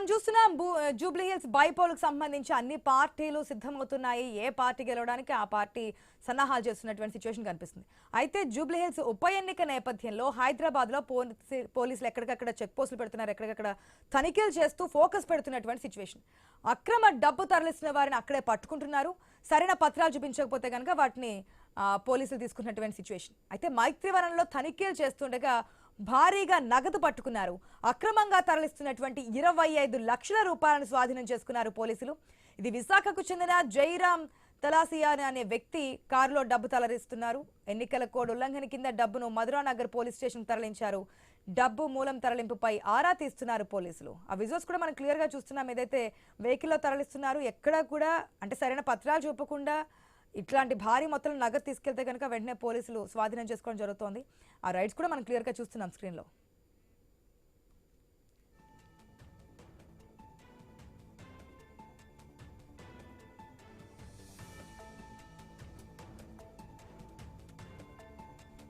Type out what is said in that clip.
మనం చూస్తున్నాం Jubilee hills bypoll కు సంబంధించి అన్ని పార్టీలు సిద్ధమవుతున్నాయి. ఏ పార్టీ గెలవడానికి ఆ పార్టీ సన్నాహాలు చేస్తున్నటువంటి సిచ్యువేషన్ కనిపిస్తుంది. అయితే జూబ్లీ హిల్స్ ఉప ఎన్నిక నేపథ్యంలో హైదరాబాద్ లో పోలీసులు ఎక్కడికక్కడ చెక్ పోస్టులు పెడుతున్నారు, ఎక్కడికక్కడ తనిఖీలు చేస్తూ ఫోకస్ పెడుతున్నటువంటి సిచ్యువేషన్. అక్రమ డబ్బు తరలిస్తున్న వారిని అక్కడే పట్టుకుంటున్నారు. సరైన పత్రాలు చూపించకపోతే కనుక వాటిని పోలీసులు తీసుకున్నటువంటి సిచ్యువేషన్. అయితే మైత్రివనంలో తనిఖీలు చేస్తుండగా భారీగా నగదు పట్టుకున్నారు. అక్రమంగా తరలిస్తున్నటువంటి 25 లక్షల రూపాయలను స్వాధీనం చేసుకున్నారు పోలీసులు. ఇది విశాఖకు చెందిన జైరాం తలాసియా అనే వ్యక్తి కారులో డబ్బు తరలిస్తున్నారు. ఎన్నికల కోడ్ ఉల్లంఘన కింద డబ్బును మధురానగర్ పోలీస్ స్టేషన్ తరలించారు. డబ్బు మూలం తరలింపుపై ఆరా తీస్తున్నారు పోలీసులు. ఆ విజువల్స్ కూడా మనం క్లియర్ గా చూస్తున్నాం. ఏదైతే వెహికల్లో తరలిస్తున్నారు, ఎక్కడ కూడా అంటే సరైన పత్రాలు చూపకుండా ఇట్లాంటి భారీ మొత్తంలో నగదు తీసుకెళ్తే కనుక వెంటనే పోలీసులు స్వాధీనం చేసుకోవడం జరుగుతోంది. ఆ రైడ్స్ కూడా మనం క్లియర్ గా చూస్తున్నాం స్క్రీన్ లో.